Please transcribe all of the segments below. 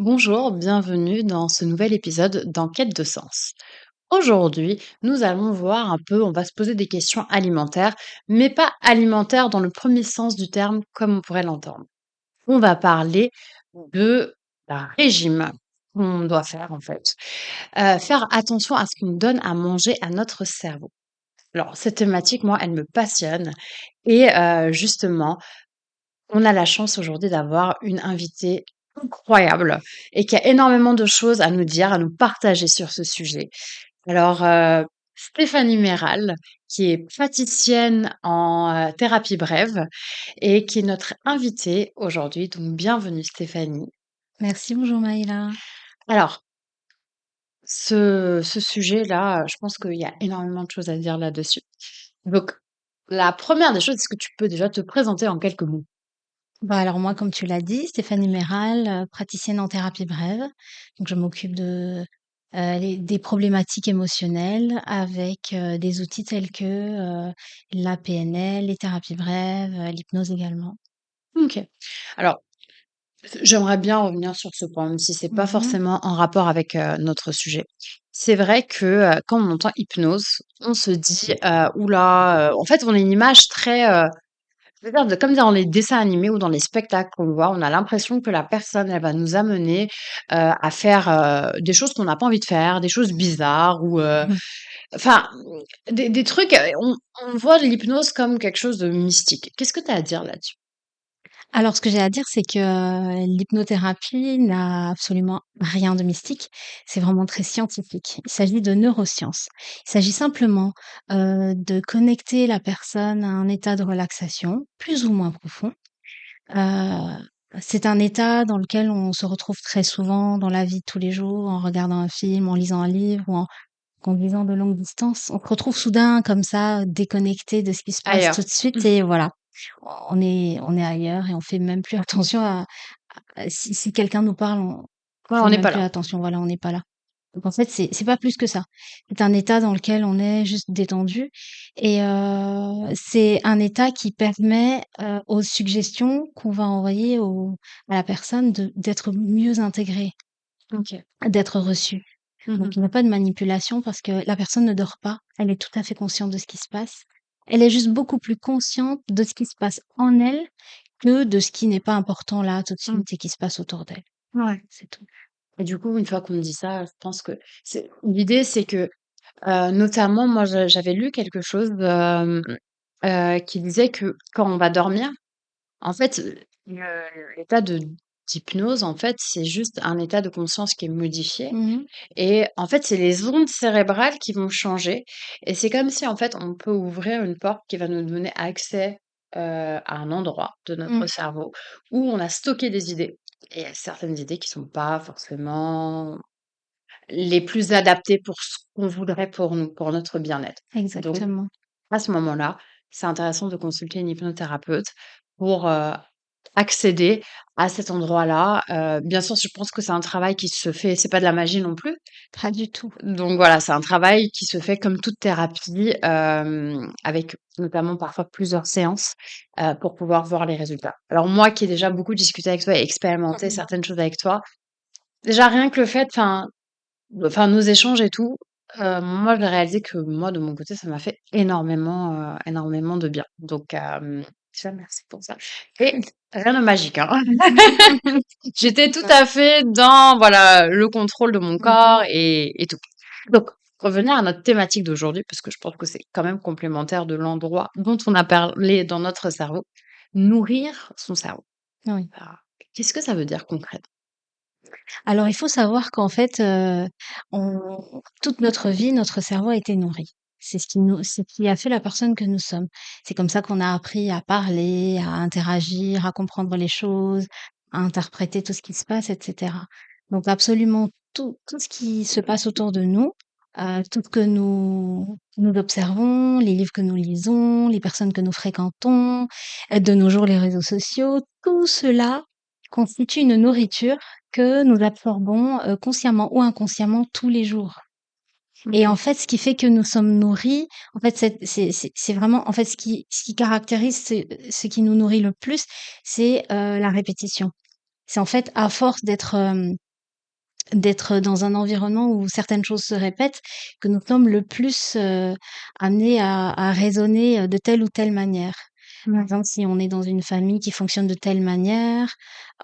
Bonjour, bienvenue dans ce nouvel épisode d'Enquête de sens. Aujourd'hui, nous allons voir un peu, on va se poser des questions alimentaires, mais pas alimentaires dans le premier sens du terme comme on pourrait l'entendre. On va parler de d'un régime qu'on doit faire en fait. Faire attention à ce qu'on donne à manger à notre cerveau. Alors, cette thématique, moi, elle me passionne et justement, on a la chance aujourd'hui d'avoir une invitée incroyable et qui a énormément de choses à nous dire, à nous partager sur ce sujet. Alors, Stéphanie Méral, qui est praticienne en thérapie brève et qui est notre invitée aujourd'hui. Donc, bienvenue Stéphanie. Merci, bonjour Maïla. Alors, ce sujet-là, je pense qu'il y a énormément de choses à dire là-dessus. Donc, la première des choses, est-ce que tu peux déjà te présenter en quelques mots? Bah alors moi, comme tu l'as dit, Stéphanie Méral, praticienne en thérapie brève. Donc je m'occupe des problématiques émotionnelles avec des outils tels que la PNL, les thérapies brèves, l'hypnose également. OK. Alors, j'aimerais bien revenir sur ce point, même si c'est pas Mhm. forcément en rapport avec, notre sujet. C'est vrai que, quand on entend hypnose, on se dit, «Ouh là», en fait, on a une image très, je veux dire de comme dans les dessins animés ou dans les spectacles qu'on voit, on a l'impression que la personne, elle va nous amener, à faire, des choses qu'on n'a pas envie de faire, des choses bizarres ou, enfin, des trucs, on voit l'hypnose comme quelque chose de mystique. Qu'est-ce que tu as à dire là-dessus? Alors, ce que j'ai à dire, c'est que l'hypnothérapie n'a absolument rien de mystique. C'est vraiment très scientifique. Il s'agit de neurosciences. Il s'agit simplement de connecter la personne à un état de relaxation plus ou moins profond. Euh, c'est un état dans lequel on se retrouve très souvent dans la vie de tous les jours, en regardant un film, en lisant un livre ou en conduisant de longues distances. On se retrouve soudain comme ça, déconnecté de ce qui se passe tout Ailleurs. de suite et voilà, on est ailleurs et on fait même plus attention si quelqu'un nous parle, on Ouais, on fait n'est même pas plus là. attention, voilà, on n'est pas là. Donc en fait, c'est pas plus que ça. C'est un état dans lequel on est juste détendu et c'est un état qui permet, aux suggestions qu'on va envoyer à la personne d'être mieux intégrée, OK. d'être reçue. Mmh. Donc il n'y a pas de manipulation parce que la personne ne dort pas, elle est tout à fait consciente de ce qui se passe. Elle est juste beaucoup plus consciente de ce qui se passe en elle que de ce qui n'est pas important là tout de Mmh. suite et qui se passe autour d'elle, Ouais. c'est tout. Et du coup, une fois qu'on dit ça, je pense que c'est l'idée, c'est que, notamment, moi, j'avais lu quelque chose, qui disait que quand on va dormir, en fait, l'état de d'hypnose, en fait, c'est juste un état de conscience qui est modifié Mmh. et en fait, c'est les ondes cérébrales qui vont changer et c'est comme si, en fait, on peut ouvrir une porte qui va nous donner accès, à un endroit de notre Mmh. cerveau où on a stocké des idées et il y a certaines idées qui sont pas forcément les plus adaptés pour ce qu'on voudrait pour nous, pour notre bien-être. Donc, Exactement. à ce moment-là, c'est intéressant de consulter une hypnothérapeute pour, accéder à cet endroit-là. Bien sûr, je pense que c'est un travail qui se fait c'est pas de la magie non plus. Pas du tout. Donc voilà, c'est un travail qui se fait comme toute thérapie, avec notamment parfois plusieurs séances, pour pouvoir voir les résultats. Alors moi qui ai déjà beaucoup discuté avec toi et expérimenté Mmh. certaines choses avec toi, déjà rien que le fait enfin, nos échanges et tout, moi, j'ai réalisé que moi, de mon côté, ça m'a fait énormément, énormément de bien. Donc, déjà merci pour ça et rien de magique, hein. J'étais tout à fait dans, voilà, le contrôle de mon Mmh mh. corps et tout. Donc, revenir à notre thématique d'aujourd'hui, parce que je pense que c'est quand même complémentaire de l'endroit dont on a parlé dans notre cerveau. Nourrir son cerveau. Oui. Alors, qu'est-ce que ça veut dire concrètement? Alors il faut savoir qu'en fait, on toute notre vie, notre cerveau a été nourri. C'est ce qui a fait la personne que nous sommes. C'est comme ça qu'on a appris à parler, à interagir, à comprendre les choses, à interpréter tout ce qui se passe et cetera. Donc absolument tout ce qui se passe autour de nous, tout ce que nous observons, les livres que nous lisons, les personnes que nous fréquentons, de nos jours les réseaux sociaux, tout cela constitue une nourriture que nous absorbons, consciemment ou inconsciemment tous les jours. Et en OK. fait, ce qui fait que nous sommes nourris, en fait, c'est vraiment en fait, ce qui caractérise ce qui nous nourrit le plus, c'est, la répétition. C'est en fait à force d'être, d'être dans un environnement où certaines choses se répètent, que nous sommes le plus, amenés à raisonner, de telle ou telle manière. Par Ouais. exemple, si on est dans une famille qui fonctionne de telle manière,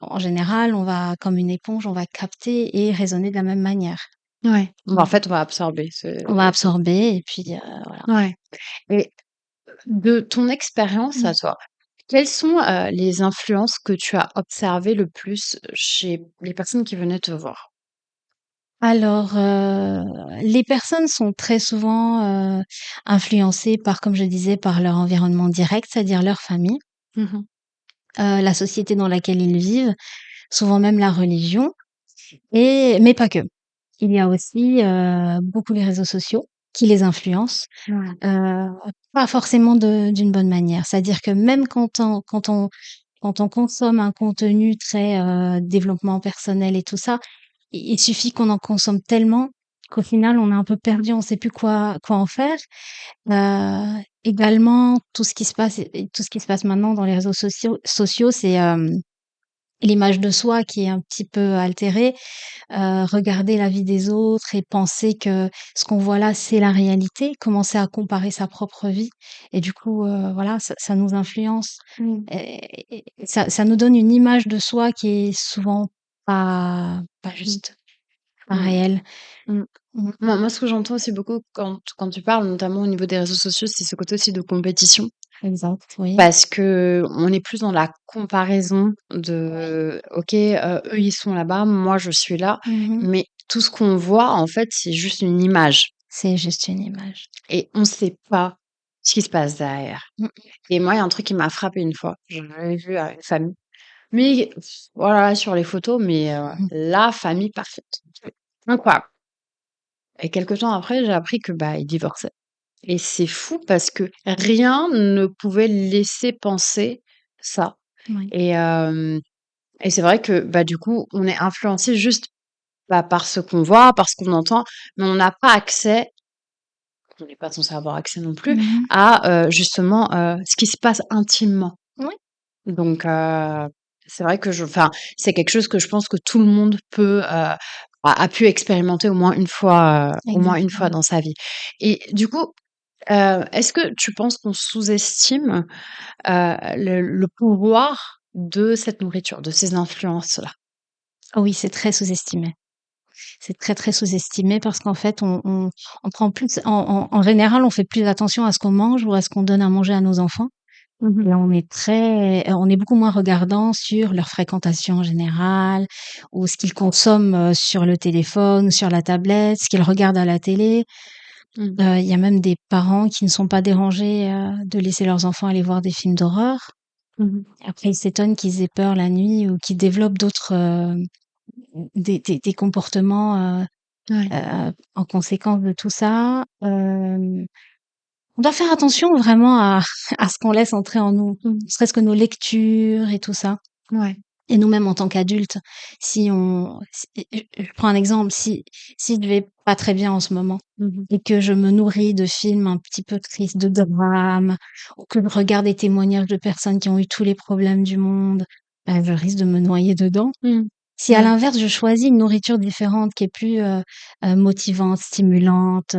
en général, on va comme une éponge, on va capter et raisonner de la même manière. Ouais. Bah, en Mmh. fait, on va absorber, On va absorber et puis, voilà. ouais. Et de ton expérience à Mmh. toi, quelles sont, les influences que tu as observées le plus chez les personnes qui venaient te voir? Alors, les personnes sont très souvent, influencées par, comme je disais, par leur environnement direct, c'est-à-dire leur famille, Mmh. la société dans laquelle ils vivent, souvent même la religion et mais pas que. Il y a aussi, beaucoup les réseaux sociaux qui les influencent, Ouais. heu, pas forcément d'une bonne manière. C'est-à-dire que même quand on consomme un contenu très, développement personnel et tout ça, il suffit qu'on en consomme tellement qu'au final, on est un peu perdu, on sait plus quoi en faire. Également, tout ce qui se passe et tout ce qui se passe maintenant dans les réseaux sociaux, c'est, l'image de soi qui est un petit peu altérée. Regarder la vie des autres et penser que ce qu'on voit là, c'est la réalité, commencer à comparer sa propre vie et du coup, voilà, ça nous influence Mmh. et ça nous donne une image de soi qui est souvent pas Mmh. juste, pas Mmh. réelle. Mmh. Mmh. Moi, ce que j'entends aussi beaucoup quand tu parles, notamment au niveau des réseaux sociaux, c'est ce côté aussi de compétition. Exact, oui. Parce qu'on est plus dans la comparaison Oui. de: «OK, eux, ils sont là-bas, moi, je suis là». Mmh. Mais tout ce qu'on voit, en fait, c'est juste une image C'est juste une image. et on sait pas ce qui se passe derrière. Mmh. Et moi, il y a un truc qui m'a frappé une fois, j'en avais vu à une famille, mais voilà, sur les photos, mais Mmh. la famille parfaite. Incroyable. Et quelque temps après, j'ai appris que, bah, ils divorçaient et c'est fou parce que rien ne pouvait laisser penser ça. Oui. Et et c'est vrai que, bah, du coup, on est influencé juste, bah, par ce qu'on voit, par ce qu'on entend, mais on n'a pas accès, on n'est pas censé avoir accès non plus, Mmh. à, justement, ce qui se passe intimement. Oui, Donc c'est vrai que c'est quelque chose que je pense que tout le monde a pu expérimenter au moins une fois exactement. dans sa vie. Et du coup, est-ce que tu penses qu'on sous-estime, le pouvoir de cette nourriture, de ces influences-là? Ah oui, c'est très sous-estimé. C'est très, très sous-estimé parce qu'en fait, on prend plus en général, on fait plus attention à ce qu'on mange ou à ce qu'on donne à manger à nos enfants Mmh. et on est beaucoup moins regardant sur leur fréquentation en général ou ce qu'ils consomment, sur le téléphone, sur la tablette, ce qu'ils regardent à la télé. Mmh. Il y a même des parents qui ne sont pas dérangés, de laisser leurs enfants aller voir des films d'horreur. Mmh. Après, ils s'étonnent qu'ils aient peur la nuit ou qu'ils développent d'autres, des comportements, Ouais. en conséquence de tout ça, on doit faire attention vraiment à à ce qu'on laisse entrer en nous, Mmh. ne serait-ce que nos lectures et tout ça Ouais. et nous-mêmes en tant qu'adultes, si je prends un exemple, si je vais pas très bien en ce moment Mmh mh. et que je me nourris de films un petit peu tristes, de drames ou que je regarde des témoignages de personnes qui ont eu tous les problèmes du monde, bah, je risque de me noyer dedans. Mmh. Si à Ouais. l'inverse, je choisis une nourriture différente qui est plus, motivante, stimulante,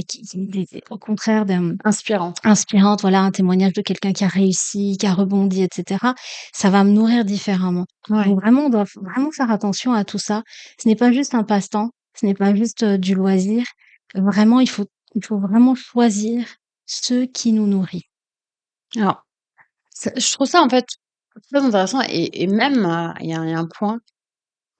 qui des au contraire Inspirante. inspirante, voilà, un témoignage de quelqu'un qui a réussi, qui a rebondi et cetera, ça va me nourrir différemment. Ouais. Donc vraiment, on doit vraiment faire attention à tout ça. Ce n'est pas juste un passe-temps, ce n'est pas juste, du loisir. Vraiment, il faut vraiment choisir ce qui nous nourrit. Alors, je trouve ça, en fait, très intéressant et même, il y a un point,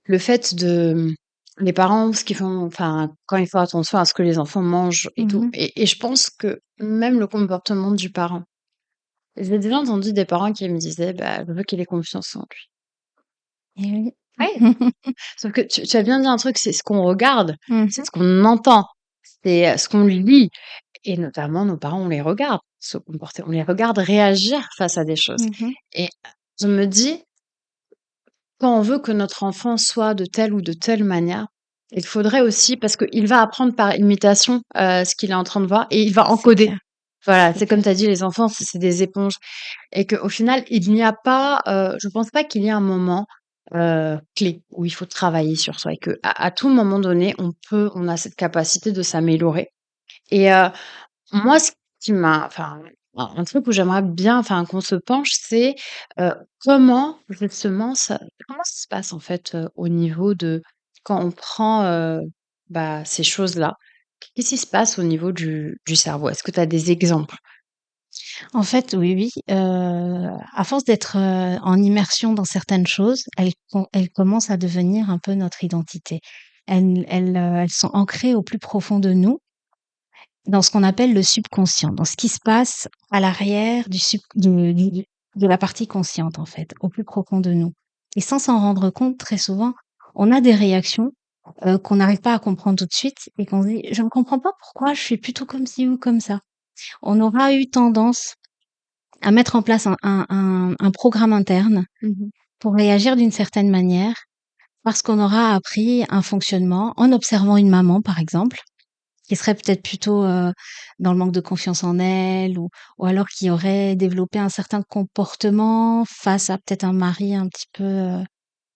le fait de, les parents, ce qu'ils font enfin, quand ils font attention à ce que les enfants mangent et tout Mmh. et je pense que même le comportement du parent. J'ai déjà entendu des parents qui me disaient: «Bah, je veux qu'il ait confiance en lui». Et oui. Ouais, sauf que tu as bien dit un truc, c'est ce qu'on regarde, Mmh c'est mh. ce qu'on entend, c'est, ce qu'on lit et notamment nos parents, on les regarde se comporter, on les regarde réagir face à des choses Mmh mh. et je me dis: «Quand on veut que notre enfant soit de telle ou de telle manière, il faudrait aussi» parce qu'il va apprendre par imitation, ce qu'il est en train de voir et il va C'est encoder. clair, Voilà, c'est c'est comme clair. tu as dit, les enfants, c'est des éponges et qu'au final, il n'y a pas, je pense pas qu'il y ait un moment clé où il faut travailler sur soi et qu'à tout moment donné, on a cette capacité de s'améliorer et moi, ce qui m'a enfin, un truc où j'aimerais bien, enfin, qu'on se penche, c'est, heu, comment justement comment ça se passe en fait, au niveau de quand on prend, bah, ces choses-là? Qu'est-ce qui se passe au niveau du cerveau? Est-ce que tu as des exemples? En fait, oui, oui, à force d'être, en immersion dans certaines choses, elles commencent à devenir un peu notre identité. Elles sont ancrées au plus profond de nous, dans ce qu'on appelle le subconscient, dans ce qui se passe à l'arrière du de la partie consciente, en fait, au plus profond de nous et sans s'en rendre compte, très souvent, on a des réactions, qu'on n'arrive pas à comprendre tout de suite et qu'on se dit: «Je ne comprends pas pourquoi je suis plutôt comme ci ou comme ça». On aura eu tendance à mettre en place un programme interne Mmh. pour réagir d'une certaine manière, parce qu'on aura appris un fonctionnement en observant une maman, par exemple, qui serait peut-être plutôt, dans le manque de confiance en elle ou alors qui aurait développé un certain comportement face à peut-être un mari un petit peu,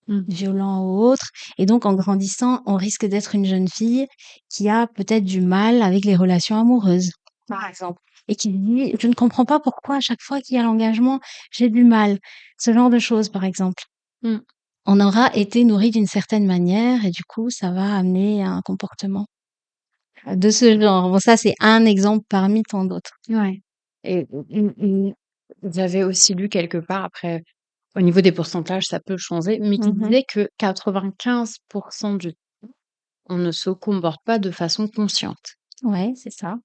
Mmh. violent ou autre et donc en grandissant, on risque d'être une jeune fille qui a peut-être du mal avec les relations amoureuses, par exemple et qui dit: «Je ne comprends pas pourquoi à chaque fois qu'il y a l'engagement, j'ai du mal». Ce genre de choses, par exemple. Mmh. On aura été nourri d'une certaine manière et du coup, ça va amener à un comportement, de ce genre. Bon ça, c'est un exemple parmi tant d'autres. Ouais et j'avais aussi lu quelque part après, au niveau des pourcentages, ça peut changer, mais qui Mmh. disait que 95 du on ne se comporte pas de façon consciente. Ouais, c'est ça.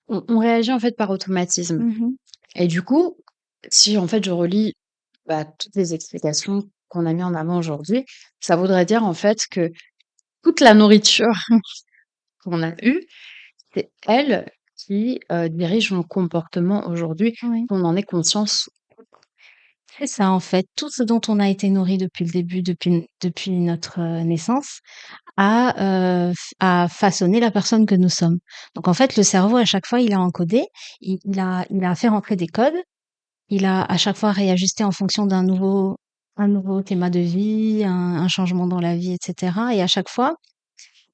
On réagit en fait par automatisme Mmh. et du coup, si en fait je relis, bah, toutes les explications qu'on a mis en avant aujourd'hui, ça voudrait dire en fait que toute la nourriture qu'on a eue, c'est elle qui, dirige nos comportements aujourd'hui, Oui. qu'on en ait conscience. C'est ça, en fait, tout ce dont on a été nourri depuis le début, depuis notre, naissance a façonné la personne que nous sommes. Donc en fait, le cerveau, à chaque fois, il a encodé, il a fait rentrer des codes, il a à chaque fois réajusté en fonction un nouveau schéma de vie, un changement dans la vie et cetera et à chaque fois,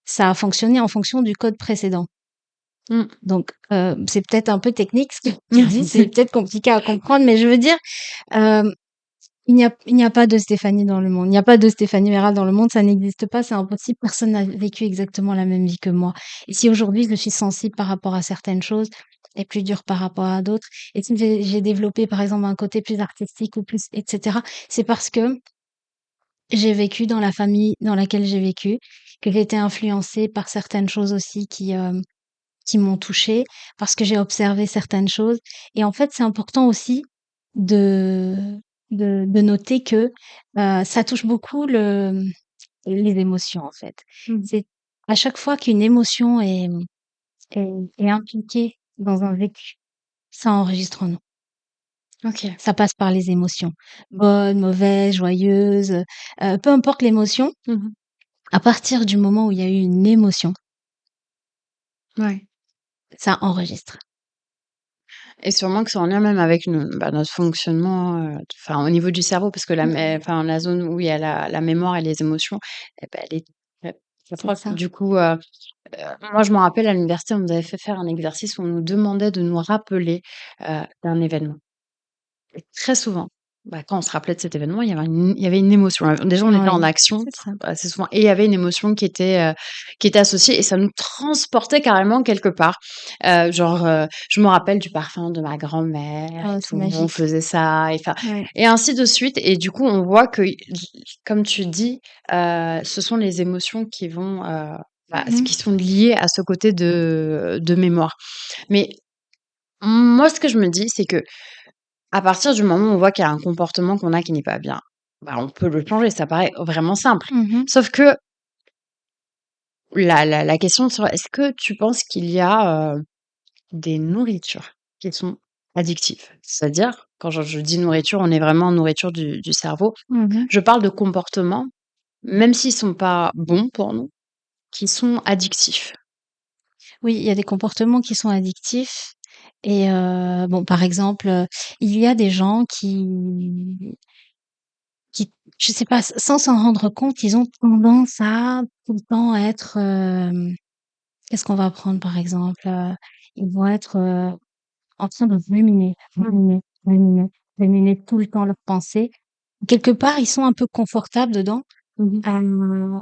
ça a fonctionné en fonction du code précédent. Mmh. Donc c'est peut-être un peu technique ce que tu dis, c'est peut-être compliqué à comprendre, mais je veux dire, hem il n'y a pas de Stéphanie dans le monde. Il n'y a pas de Stéphanie Meral dans le monde, ça n'existe pas, c'est impossible. Personne n'a vécu exactement la même vie que moi. Et si aujourd'hui je suis sensible par rapport à certaines choses et plus dure par rapport à d'autres, et si j'ai développé par exemple un côté plus artistique ou plus, etc., c'est parce que j'ai vécu dans la famille dans laquelle j'ai vécu, que j'ai été influencée par certaines choses aussi qui m'ont touchée, parce que j'ai observé certaines choses. Et en fait, c'est important aussi de de noter que, ça touche beaucoup les émotions, en fait. Mmh. C'est à chaque fois qu'une émotion est est impliquée dans un vécu, ça enregistre en nous. OK. Ça passe par les émotions, bonnes, mauvaises, joyeuses, peu importe l'émotion, Mmh. à partir du moment où il y a eu une émotion, Ouais ça enregistre. et sûrement que c'est en lien même avec notre fonctionnement, enfin au niveau du cerveau parce que la zone où il y a la mémoire et les émotions et bah, elle est très très C'est proche. ça. Du coup, moi je me rappelle à l'université, on nous avait fait faire un exercice où on nous demandait de nous rappeler, d'un événement. Et très souvent, bah, quand on se rappelait de cet événement, il y avait une émotion. Déjà, on était en Oui, action c'est ça. assez souvent et il y avait une émotion qui était associée et ça nous transportait carrément quelque part. Genre, je me rappelle du parfum de ma grand-mère et Oh, c'est tout, on magique. faisait ça Ouais. et ainsi de suite et du coup, on voit que, comme tu dis, ce sont les émotions qui vont, Mmh. qui sont liées à ce côté de mémoire. Mais moi, ce que je me dis, c'est que à partir du moment où on voit qu'il y a un comportement qu'on a qui n'est pas bien, bah, on peut le changer, ça paraît vraiment simple. Mmh. Sauf que la question sur est-ce que tu penses qu'il y a, des nourritures qui sont addictives? C'est-à-dire, quand je dis nourriture, on est vraiment nourriture du cerveau. Mmh. Je parle de comportements, même s'ils sont pas bons pour nous, qui sont addictifs. Oui, il y a des comportements qui sont addictifs et bon, par exemple, il y a des gens qui, je sais pas, sans s'en rendre compte, ils ont tendance à tout le temps être, qu'est-ce qu'on va prendre par exemple? Ils vont être, en train de ruminer, ruminer, ruminer, ruminer tout le temps leurs pensées. Quelque part, ils sont un peu confortables dedans. Mmh. Heu,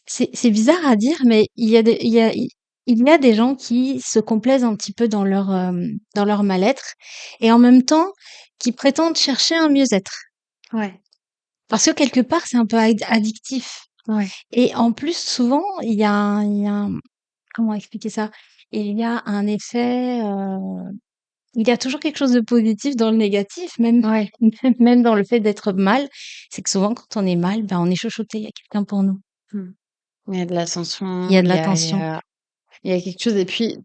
c'est bizarre à dire, mais il y a des gens qui se complaisent un petit peu dans leur mal-être et en même temps, qui prétendent chercher un mieux-être. Ouais, Parce que quelque part, c'est un peu addictif ouais, et en plus, souvent, il y a un comment expliquer ça? Il y a un effet, il y a toujours quelque chose de positif dans le négatif, même ouais. même dans le fait d'être mal. C'est que souvent quand on est mal, ben, on est chouchouté, il y a quelqu'un pour nous. Mmh. Il y a de Il y l'ascension, a de l'attention. il y a quelque chose et puis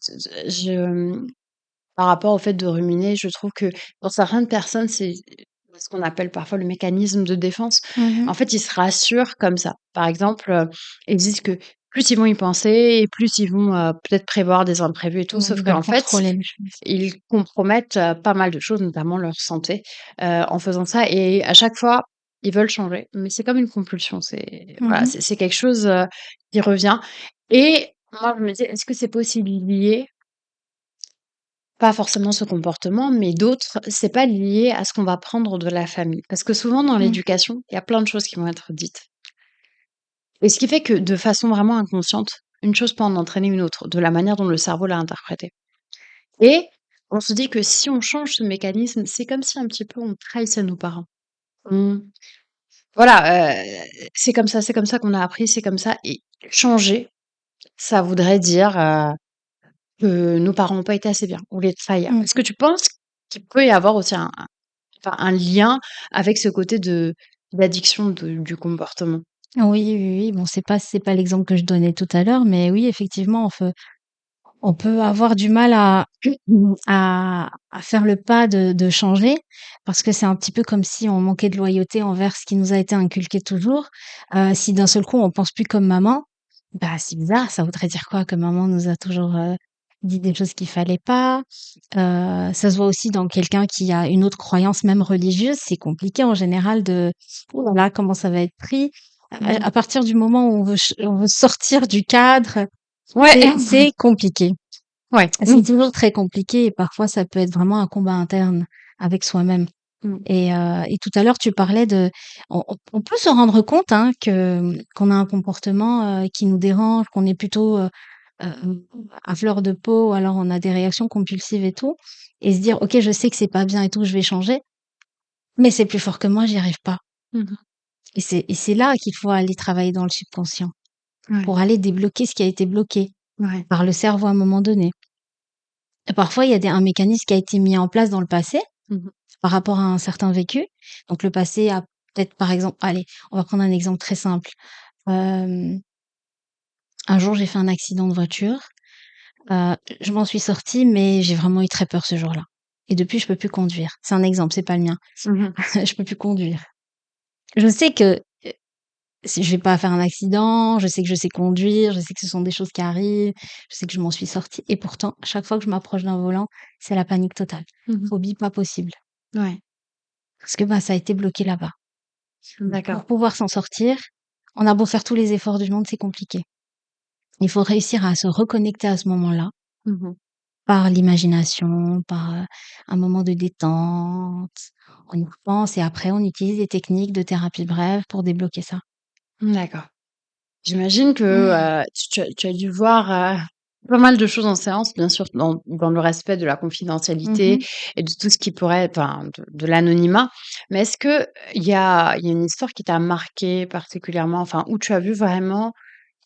par rapport au fait de ruminer, je trouve que pour certaines personnes, c'est ce qu'on appelle parfois le mécanisme de défense. Mmh mh. En fait, ils se rassurent comme ça. Par exemple, ils disent que plus ils vont y penser et plus ils vont, peut-être prévoir des imprévus et tout, Ils sauf veulent qu'en fait, contrôler les choses. ils compromettent, pas mal de choses, notamment leur santé, en faisant ça et à chaque fois, ils veulent changer. Mais c'est comme une compulsion, c'est Mmh voilà, mh. c'est quelque chose, qui revient et moi, je me dis: «Est-ce que c'est pas aussi lié pas forcément ce comportement, mais d'autres, c'est pas lié à ce qu'on va prendre de la famille. Parce que souvent dans Mmh. l'éducation, il y a plein de choses qui vont être dites. Et ce qui fait que de façon vraiment inconsciente, une chose peut en entraîner une autre, de la manière dont le cerveau l'a interprétée. Et on se dit que si on change ce mécanisme, c'est comme si un petit peu on trahissait nos parents. On- Voilà, c'est comme ça qu'on a appris, c'est comme ça. Et changer, ça voudrait dire que nos parents n'ont pas été assez bien, ou les trahir. Est-ce Mmh. que tu penses qu'il peut y avoir aussi enfin, un lien avec ce côté de d'addiction du comportement. Oui, oui, oui. Bon, c'est pas l'exemple que je donnais tout à l'heure, mais oui, effectivement, on peut avoir du mal à faire le pas de changer parce que c'est un petit peu comme si on manquait de loyauté envers ce qui nous a été inculqué toujours. Si d'un seul coup on pense plus comme maman, bah, c'est bizarre, ça voudrait dire quoi? Que maman nous a toujours, dit des choses qu'il fallait pas. Ça se voit aussi dans quelqu'un qui a une autre croyance même religieuse, c'est compliqué en général de ouh là là, comment ça va être pris? Mmh. À partir du moment où on veut sortir du cadre, Ouais. c'est compliqué. Ouais. C'est toujours très compliqué et parfois ça peut être vraiment un combat interne avec soi-même Mmh. et tout à l'heure tu parlais de on peut se rendre compte, hein, qu'on a un comportement, qui nous dérange, qu'on est plutôt, à fleur de peau ou alors on a des réactions compulsives et tout et se dire: «OK, je sais que c'est pas bien et tout, je vais changer, mais c'est plus fort que moi, j'y arrive pas» Mmh mh. et c'est là qu'il faut aller travailler dans le subconscient Ouais, pour aller débloquer ce qui a été bloqué ouais. par le cerveau à un moment donné. Et parfois, il y a un mécanisme qui a été mis en place dans le passé Mmh mh. par rapport à un certain vécu. Donc le passé a peut-être, par exemple, allez, on va prendre un exemple très simple. Hem, un jour, j'ai fait un accident de voiture. Je m'en suis sortie, mais j'ai vraiment eu très peur ce jour-là. Et depuis, je peux plus conduire. C'est un exemple, c'est pas le mien. Mmh mh. Je peux plus conduire. Je sais que, si je vais pas faire un accident, je sais conduire, je sais que ce sont des choses qui arrivent, je sais que je m'en suis sortie et pourtant, à chaque fois que je m'approche d'un volant, c'est la panique totale. Mmh. Phobie pas possible. Ouais, Parce que, bah, ça a été bloqué là-bas. d'accord. Pour pouvoir s'en sortir, on a beau faire tous les efforts du monde, c'est compliqué. Il faut réussir à se reconnecter à ce moment-là, Mmh mh. par l'imagination, par, un moment de détente. On y repense et après on utilise des techniques de thérapie brève pour débloquer ça. D'accord. J'imagine que, Mmh. tu as dû voir, pas mal de choses en séance, bien sûr, dans le respect de la Mmh confidentialité mh. et de tout ce qui pourrait enfin, de l'anonymat. Mais est-ce que il y a une histoire qui t'a marquée particulièrement, enfin, où tu as vu vraiment,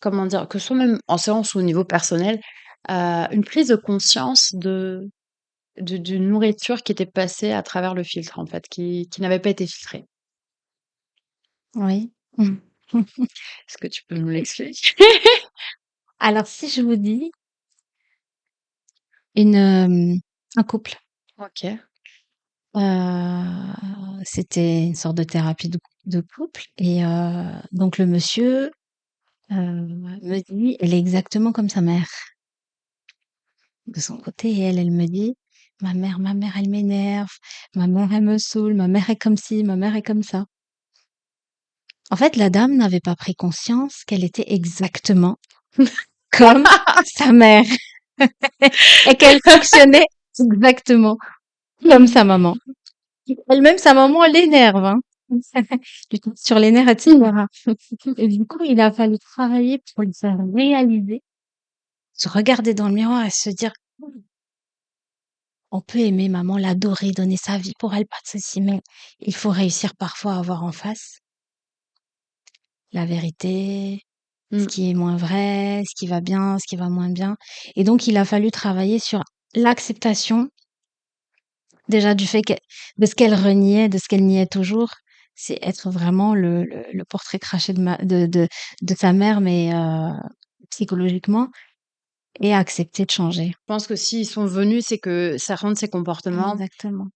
comment dire? Que ce soit même en séance ou au niveau personnel, une prise de conscience d'une nourriture qui était passée à travers le filtre, en fait, qui n'avait pas été filtrée? Oui. Est-ce que tu peux nous l'expliquer? Alors si je vous dis une, un couple, OK. c'était une sorte de thérapie de couple et donc le monsieur, me dit: «Elle est exactement comme sa mère». De son côté et elle me dit: ma mère, elle m'énerve, ma mère, elle me saoule, ma mère est comme ci, ma mère est comme ça». En fait, la dame n'avait pas pris conscience qu'elle était exactement comme sa mère et qu'elle fonctionnait exactement comme sa maman. Elle-même, sa maman l'énerve, hein. Lui tape sur les nerfs, etc. Et du coup, il a fallu travailler pour lui faire réaliser, se regarder dans le miroir et se dire, on peut aimer maman, l'adorer, donner sa vie pour elle, pas de souci, mais il faut réussir parfois à voir en face la vérité, ce Mmh. qui est moins vrai, ce qui va bien, ce qui va moins bien. Et donc, il a fallu travailler sur l'acceptation, déjà du fait que, de ce qu'elle reniait, de ce qu'elle niait toujours. C'est être vraiment le portrait craché de sa mère, mais psychologiquement, et accepter de changer. Je pense que s'ils sont venus, c'est que certains de ces comportements Exactement.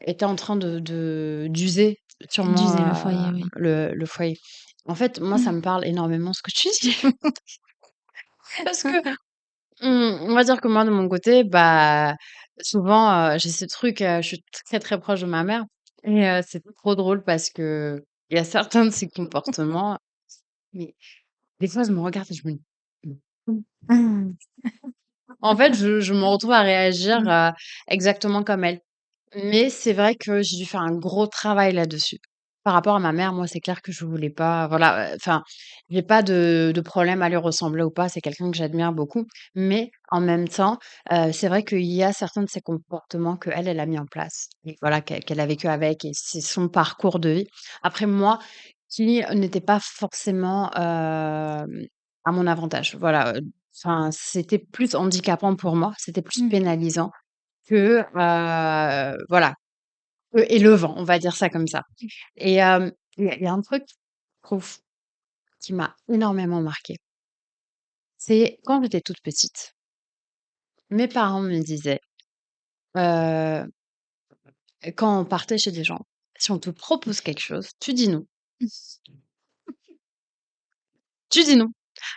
étaient en train d'user sûrement, D'user le foyer, oui. le foyer. En fait, moi, ça me parle énormément ce que tu dis parce que, on va dire que moi, de mon côté, bah, souvent, j'ai ce truc, je suis très, très proche de ma mère et c'est trop drôle parce qu'il y a certains de ses comportements, mais des fois, je me regarde et je me dis: «Mmh». En fait, je me retrouve à réagir, Mmh. exactement comme elle. Mais c'est vrai que j'ai dû faire un gros travail là-dessus. Par rapport à ma mère, moi, c'est clair que je voulais pas voilà, enfin, j'ai pas de problème à lui ressembler ou pas, c'est quelqu'un que j'admire beaucoup. Mais en même temps, c'est vrai qu'il y a certains de ses comportements qu'elle, elle a mis en place et voilà, qu'elle a vécu avec et c'est son parcours de vie. Après moi, qui n'était pas forcément, à mon avantage. Voilà, enfin, c'était plus handicapant pour moi, c'était plus Mmh. pénalisant que, voilà, élevant, on va dire ça comme ça. Et il y a un truc, je trouve, qui m'a énormément marquée. C'est quand j'étais toute petite, mes parents me disaient, heu, quand on partait chez des gens: «Si on te propose quelque chose, tu dis non. Tu dis non».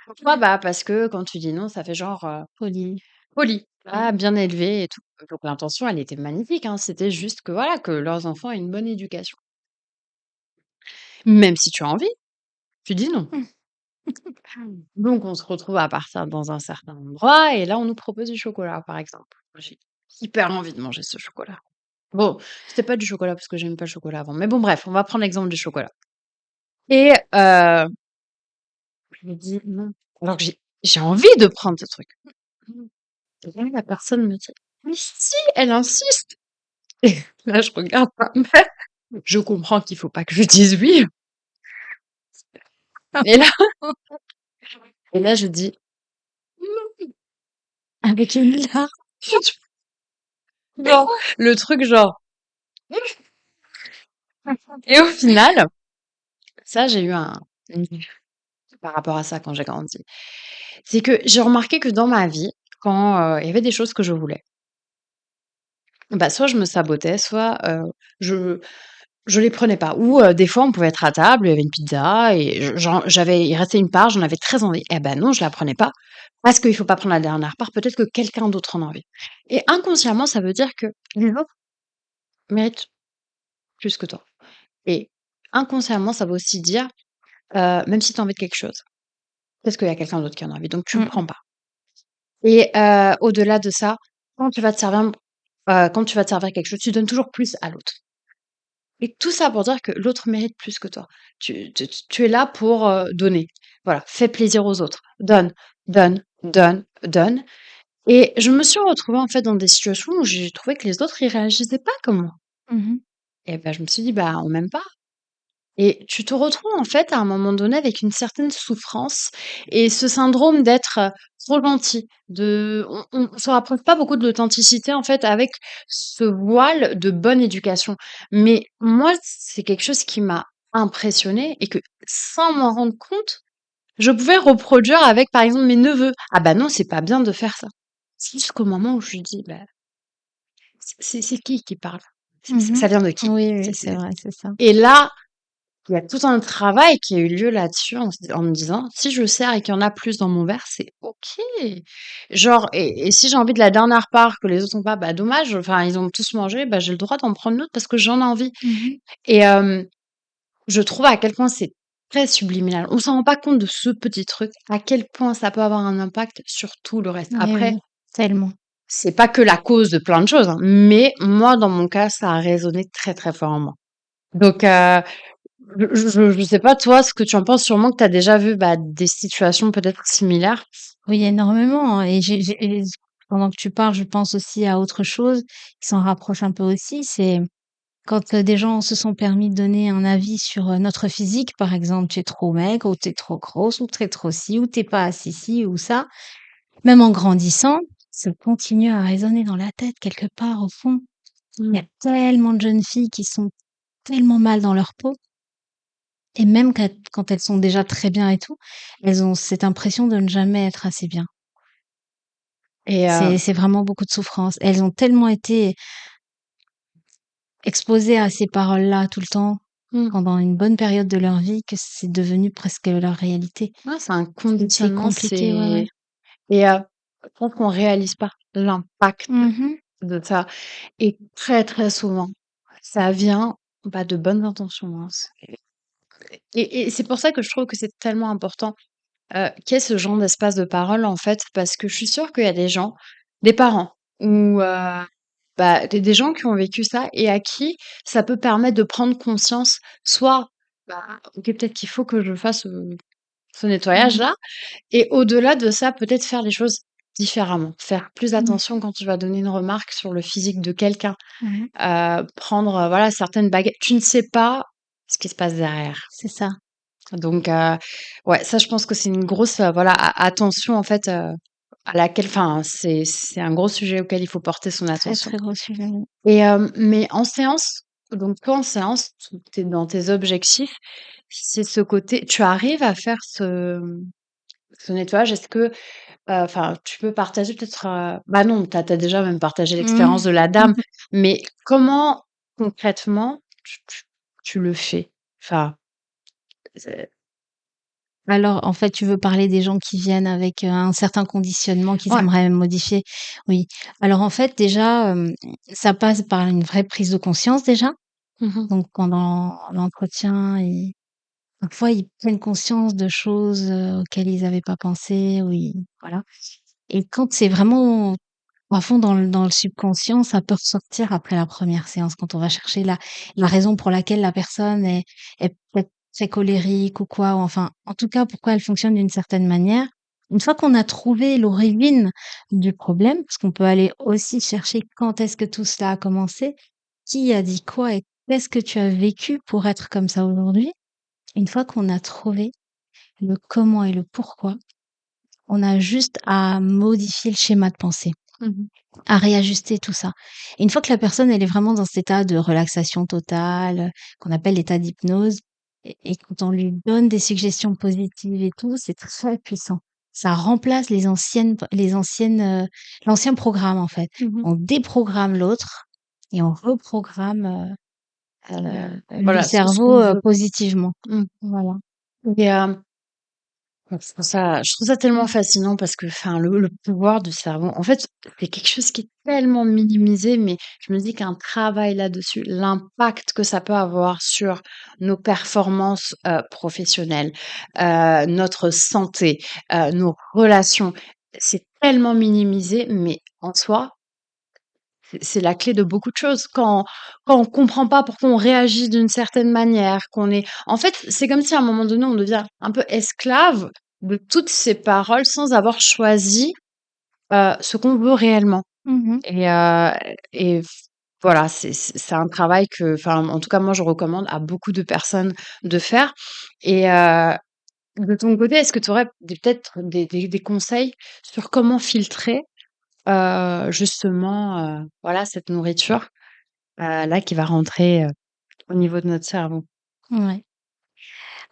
Pourquoi? Bah, parce que quand tu dis non, ça fait genre, Poli. poli, ah, bien élevé et tout. Donc l'intention, elle était magnifique, hein, c'était juste que voilà, que leurs enfants aient une bonne éducation. Même si tu as envie, tu dis non. Donc on se retrouve à partir dans un certain endroit et là, on nous propose du chocolat, par exemple. J'ai hyper envie de manger ce chocolat. Bon, c'était pas du chocolat parce que j'aime pas le chocolat avant, mais bon bref, on va prendre l'exemple du chocolat et je me dis: «Non», alors que j'ai envie de prendre ce truc. Et là, la personne me dit: «Mais si, elle insiste!» Et là, je regarde ma mère, je comprends qu'il faut pas que je dise oui et là et là, je dis: Avec une larme. «Non», le truc genre et au final, ça, j'ai eu une par rapport à ça quand j'ai grandi. C'est que j'ai remarqué que dans ma vie, quand, il y avait des choses que je voulais, bah, soit je me sabotais, soit, je je les prenais pas ou, des fois on pouvait être à table, il y avait une pizza et il restait une part, j'en avais très envie. Eh ben non, je la prenais pas parce qu'il faut pas prendre la dernière part, peut-être que quelqu'un d'autre en a envie et inconsciemment, ça veut dire que les autres méritent plus que toi et inconsciemment, ça veut aussi dire, même si tu as envie de quelque chose, peut-être qu'il y a quelqu'un d'autre qui en a envie, donc tu le Mmh. prends pas et au-delà de ça, quand tu vas te servir quand tu vas te servir quelque chose, tu donnes toujours plus à l'autre. Et tout ça pour dire que l'autre mérite plus que toi. Tu es là pour, donner. Voilà, fais plaisir aux autres. Donne, donne, donne, donne et je me suis retrouvée, en fait, dans des situations où j'ai trouvé que les autres, ils réagissaient pas comme moi Mmh. et bah, je me suis dit: «Bah, on m'aime pas». Et tu te retrouves en fait à un moment donné avec une certaine souffrance et ce syndrome d'être, trop gentil, de on se rapproche pas beaucoup de l'authenticité en fait avec ce voile de bonne éducation. Mais moi, c'est quelque chose qui m'a impressionnée et que sans m'en rendre compte, je pouvais reproduire avec par exemple mes neveux. «Ah bah non, c'est pas bien de faire ça». C'est jusqu'au moment où je lui dis: «Bah, c'est qui parle? Mmh. Ça vient de qui?» Oui, oui, c'est vrai, c'est ça. Et là, il y a tout un travail qui a eu lieu là-dessus en me disant: «Si je sers et qu'il y en a plus dans mon verre, c'est OK». Genre et si j'ai envie de la dernière part que les autres ont pas, bah, dommage, enfin, ils ont tous mangé, bah, j'ai le droit d'en prendre une autre parce que j'en ai envie Mmh. et je trouve à quel point c'est très subliminal. On s'en rend pas compte de ce petit truc, à quel point ça peut avoir un impact sur tout le reste. Eh Après, oui, tellement. c'est pas que la cause de plein de choses, hein, mais moi, dans mon cas, ça a résonné très, très fort en moi. Donc, je sais pas toi ce que tu en penses, sûrement que tu as déjà vu, bah, des situations peut-être similaires? Oui, énormément, hein, et pendant que tu parles, je pense aussi à autre chose qui s'en rapproche un peu aussi, c'est quand, des gens se sont permis de donner un avis sur, notre physique, par exemple: «Tu es trop maigre» ou «Tu es trop grosse» ou «Tu es trop ci» ou «Tu es pas assez ci ou ça». Même en grandissant, ça continue à résonner dans la tête quelque part au fond. Il y Mmh. a tellement de jeunes filles qui sont tellement mal dans leur peau et même quand elles sont déjà très bien et tout, elles ont cette impression de ne jamais être assez bien. Et C'est vraiment beaucoup de souffrance. Elles ont tellement été exposées à ces paroles-là tout le temps, mmh, pendant une bonne période de leur vie, que c'est devenu presque leur réalité. ouais, c'est un C'est conditionnement, compliqué, ouais, ouais. et je pense qu'on réalise pas l'impact Mmh. de ça, et très, très souvent, ça vient, bah, de bonnes intentions, hein, et c'est pour ça que je trouve que c'est tellement important, qu'il y ait ce genre d'espace de parole, en fait, parce que je suis sûre qu'il y a des gens, des parents ou bah, des gens qui ont vécu ça et à qui ça peut permettre de prendre conscience, soit, bah, OK, peut-être qu'il faut que je fasse, ce Mmh. nettoyage-là, et au-delà de ça, peut-être faire les choses différemment. Faire plus Mmh. attention quand tu vas donner une remarque sur le physique de quelqu'un, Mmh. prendre, voilà, certaines baguettes. Tu ne sais pas ce qui se passe derrière. C'est ça. Donc ouais, ça, je pense que c'est une grosse, voilà, attention, en fait, à laquelle, enfin, c'est un gros sujet auquel il faut porter son Très, attention. très gros sujet, oui. Et mais en séance, donc toi, en séance, tu es dans tes objectifs, c'est ce côté, tu arrives à faire ce nettoyage? Est-ce que, enfin, tu peux partager peut-être, bah, non, tu as déjà même partagé l'expérience Mmh. de la dame, mais comment concrètement tu le fais? Enfin, c'est Alors, en fait, tu veux parler des gens qui viennent avec, un certain conditionnement qu'ils ouais. aimeraient modifier? Oui. Alors, en fait, déjà, ça passe par une vraie prise de conscience déjà. Mmh mh. Donc pendant l'entretien, parfois, ils prennent conscience de choses, auxquelles ils avaient pas pensé ou ils voilà, et quand c'est vraiment à fond dans le subconscient, ça peut ressortir après la première séance quand on va chercher la raison pour laquelle la personne est peut-être très colérique ou quoi, ou enfin, en tout cas, pourquoi elle fonctionne d'une certaine manière. Une fois qu'on a trouvé l'origine du problème, parce qu'on peut aller aussi chercher quand est-ce que tout cela a commencé, qui a dit quoi et qu'est-ce que tu as vécu pour être comme ça aujourd'hui? Une fois qu'on a trouvé le comment et le pourquoi, on a juste à modifier le schéma de pensée, Mmh. à réajuster tout ça. Et une fois que la personne, elle est vraiment dans cet état de relaxation totale, qu'on appelle l'état d'hypnose, et quand on lui donne des suggestions positives et tout, c'est très puissant. Ça remplace l'ancien programme, en fait. Mmh. On déprogramme l'autre et on reprogramme, le Voilà, ce qu'on cerveau, veut. positivement. Mmh. Voilà. Et je trouve ça tellement fascinant parce que, enfin, le pouvoir du cerveau, en fait, c'est quelque chose qui est tellement minimisé, mais je me dis qu'un travail là-dessus, l'impact que ça peut avoir sur nos performances, professionnelles, notre santé, nos relations, c'est tellement minimisé, mais en soi, c'est la clé de beaucoup de choses. Quand on comprend pas pourquoi on réagit d'une certaine manière, qu'on est, en fait, c'est comme si à un moment donné, on devient un peu esclave de toutes ces paroles sans avoir choisi, ce qu'on veut réellement. Mmh mh. Et voilà, c'est un travail que, enfin, en tout cas, moi, je recommande à beaucoup de personnes de faire. Et de ton côté, est-ce que tu aurais peut-être des conseils sur comment filtrer, justement, voilà, cette nourriture, là, qui va rentrer, au niveau de notre cerveau? Ouais.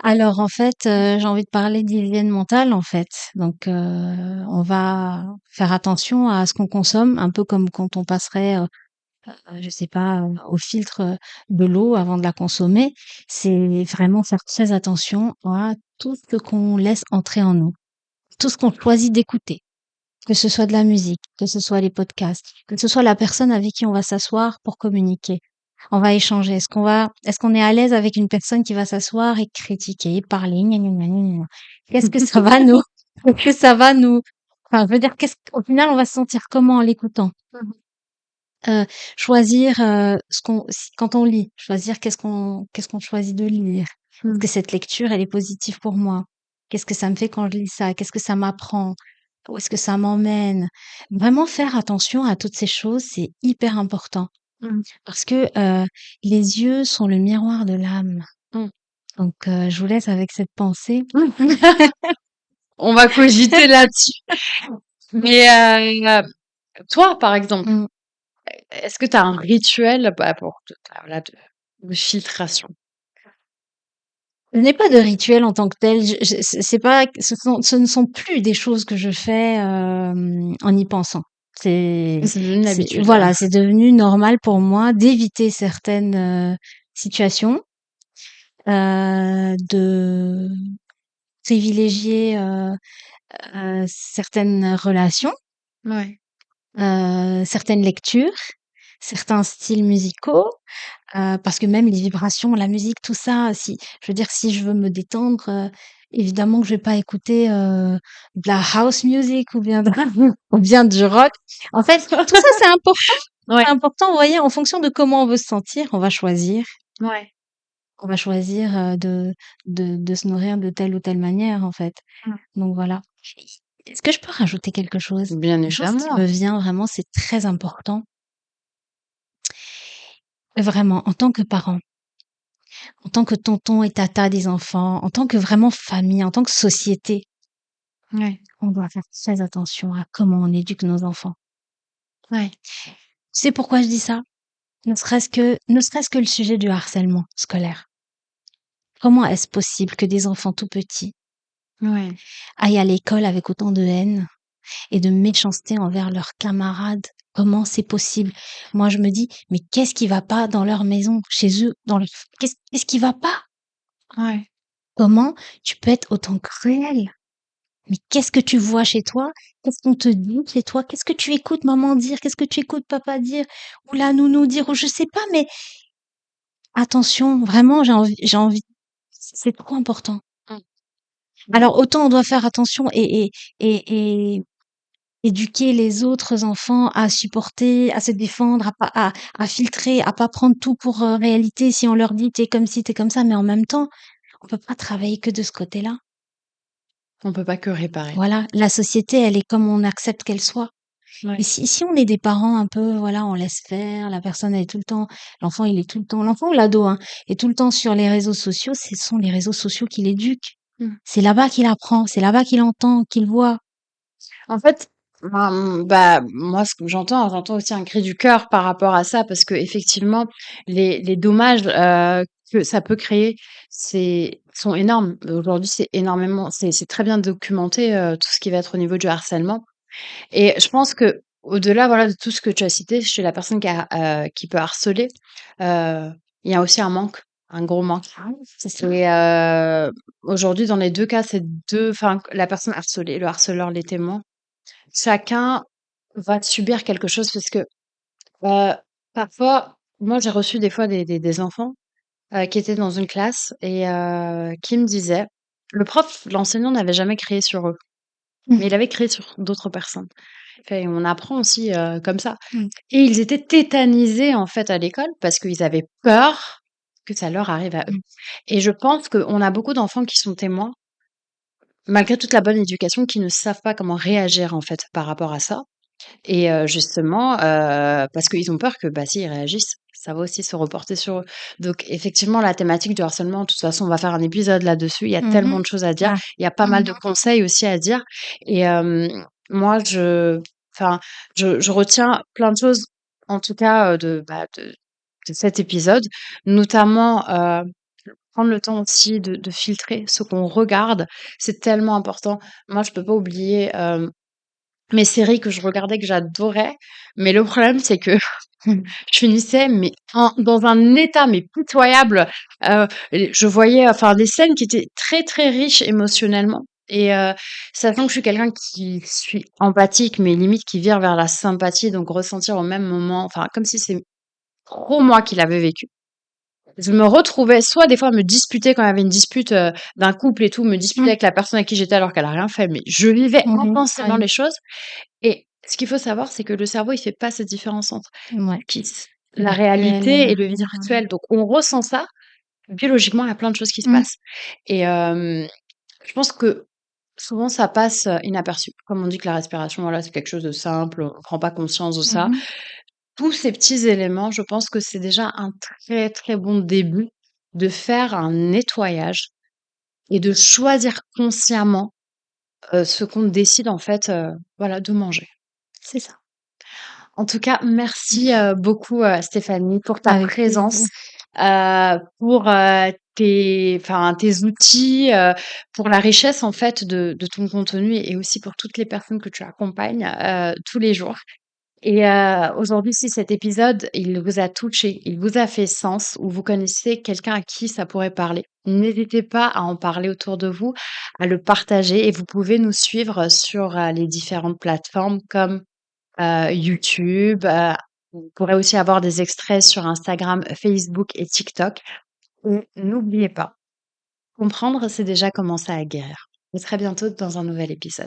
Alors en fait, j'ai envie de parler d'hygiène mentale, en fait. Donc on va faire attention à ce qu'on consomme, un peu comme quand on passerait, je sais pas, au filtre, de l'eau avant de la consommer. C'est vraiment faire très attention à tout ce qu'on laisse entrer en nous, tout ce qu'on choisit d'écouter, que ce soit de la musique, que ce soit les podcasts, que ce soit la personne avec qui on va s'asseoir pour communiquer. On va échanger. Est-ce qu'on est à l'aise avec une personne qui va s'asseoir et critiquer, parler, gna gna gna gna gna? Qu'est-ce que ça va nous, qu'est-ce que ça va nous, enfin, je veux dire, au final, on va se sentir comment en l'écoutant? Mmh Heu, choisir, ce qu'on si quand on lit, choisir qu'est-ce qu'on choisit de lire. Est-ce mh. que cette lecture, elle est positive pour moi? Qu'est-ce que ça me fait quand je lis ça? Qu'est-ce que ça m'apprend? Où est-ce que ça m'emmène? Vraiment faire attention à toutes ces choses, c'est hyper important Mmh. parce que, les yeux sont le miroir de l'âme. Mmh. Donc, je vous laisse avec cette pensée. On va cogiter là-dessus. Mais, toi, par exemple, Mmh. est-ce que tu as un rituel, bah, pour voilà, de filtration? Je n'ai pas de rituel en tant que tel. C'est pas, ce ne sont plus des choses que je fais en y pensant. C'est devenu une habitude. Voilà, c'est devenu normal pour moi d'éviter certaines situations, de privilégier certaines relations, Ouais. certaines lectures, certains styles musicaux. Parce que même les vibrations, la musique, tout ça, si je veux dire, si je veux me détendre, évidemment que je vais pas écouter, de la house music ou bien de ou bien du rock. En fait, tout ça, c'est important. Ouais, C'est important, vous voyez, en fonction de comment on veut se sentir, ouais. on va choisir, de se nourrir de telle ou telle manière, en fait. Mmh. Donc voilà. Est-ce que je peux rajouter quelque chose? Bien Quelque chose qui évidemment. me vient vraiment, c'est très important, vraiment, en tant que parent. En tant que tonton et tata des enfants, en tant que vraiment famille, en tant que société, Ouais, on doit faire très attention à comment on éduque nos enfants. ouais. Tu sais pourquoi je dis ça? Ne serait-ce que le sujet du harcèlement scolaire. Comment est-ce possible que des enfants tout petits Ouais. aillent à l'école avec autant de haine et de méchanceté envers leurs camarades? Comment c'est possible? Moi, je me dis, mais qu'est-ce qui va pas dans leur maison, chez eux, qu'est-ce qui va pas? Ouais. Comment tu peux être autant cruel? Mais qu'est-ce que tu vois chez toi? Qu'est-ce qu'on te dit chez toi? Qu'est-ce que tu écoutes maman dire? Qu'est-ce que tu écoutes papa dire? Ou la nounou dire? Ou je sais pas, mais attention, vraiment, j'ai envie, c'est trop important. Mmh. Alors autant on doit faire attention et éduquer les autres enfants à supporter, à se défendre, à filtrer, à pas prendre tout pour réalité si on leur dit: «Tu comme ci, tu comme ça», mais en même temps, on peut pas travailler que de ce côté-là. On peut pas que réparer. Voilà, la société, elle est comme on accepte qu'elle soit. Mais Ouais. si on est des parents un peu, voilà, on laisse faire, la personne elle est tout le temps, l'enfant ou l'ado, hein, est tout le temps sur les réseaux sociaux, ce sont les réseaux sociaux qui l'éduquent. Mmh. C'est là-bas qu'il apprend, c'est là-bas qu'il entend, qu'il voit. En fait, bah, moi, ce que j'entends aussi un cri du cœur par rapport à ça parce qu'effectivement, les dommages, que ça peut créer, sont énormes. Aujourd'hui, c'est très bien documenté, tout ce qui va être au niveau du harcèlement et je pense qu'au-delà, voilà, de tout ce que tu as cité chez la personne qui peut harceler, il y a aussi un manque, un gros manque Ah oui, c'est ça. et aujourd'hui, dans les 2 cas, enfin, la personne harcelée, le harceleur, les témoins, chacun va subir quelque chose parce que, heu, parfois, moi, j'ai reçu des fois des enfants, qui étaient dans une classe et qui me disaient l'enseignant n'avait jamais crié sur eux, Mmh, mais il avait crié sur d'autres personnes. Et on apprend aussi, comme ça mmh, et ils étaient tétanisés, en fait, à l'école parce qu'ils avaient peur que ça leur arrive à eux mmh, et je pense qu'on a beaucoup d'enfants qui sont témoins, malgré toute la bonne éducation, qui ne savent pas comment réagir, en fait, par rapport à ça. Et justement, parce qu'ils ont peur que, bah, s'ils réagissent, ça va aussi se reporter sur eux. Donc effectivement, la thématique du harcèlement, de toute façon, on va faire un épisode là-dessus. Il y a mmh. tellement de choses à dire. Ah. Il y a pas mal de Mmh. conseils aussi à dire et moi, enfin, je retiens plein de choses, en tout cas, de cet épisode, notamment, prendre le temps aussi de filtrer ce qu'on regarde. C'est tellement important. Moi, je peux pas oublier, mes séries que je regardais, que j'adorais, mais le problème, c'est que je finissais mais dans un état mais pitoyable, et je voyais enfin des scènes qui étaient très, très riches émotionnellement et sachant que je suis quelqu'un qui suis empathique, mais limite qui vire vers la sympathie, donc ressentir au même moment, enfin comme si c'est trop moi qui l'avais vécu. Je me retrouvais soit des fois me disputer quand il y avait une dispute, d'un couple et tout, me disputer Mmh. avec la personne avec qui j'étais alors qu'elle a rien fait, mais je vivais Mmh. intensément Oui. les choses et ce qu'il faut savoir, c'est que le cerveau, il fait pas cette différence entre Mouais. qui s la Virtuel et réalité le et le réel, ouais. virtuel. Donc on ressent ça, biologiquement, il y a plein de choses qui se Mmh. passent et je pense que souvent ça passe, inaperçu. Comme on dit que la respiration, voilà, c'est quelque chose de simple, on prend pas conscience de ça. Mmh. Tous ces petits éléments, je pense que c'est déjà un très, très bon début de faire un nettoyage et de choisir consciemment, ce qu'on décide en fait, voilà, de manger. C'est ça. En tout cas, merci, beaucoup, Stéphanie pour ta Avec plaisir. présence, pour, tes outils, pour la richesse en fait de ton contenu et aussi pour toutes les personnes que tu accompagnes, tous les jours. Et aujourd'hui, si cet épisode, il vous a touché, il vous a fait sens ou vous connaissez quelqu'un à qui ça pourrait parler, n'hésitez pas à en parler autour de vous, à le partager et vous pouvez nous suivre sur, les différentes plateformes comme, YouTube, vous pourrez aussi avoir des extraits sur Instagram, Facebook et TikTok. Et n'oubliez pas, comprendre, c'est déjà commencer à guérir. À très bientôt dans un nouvel épisode.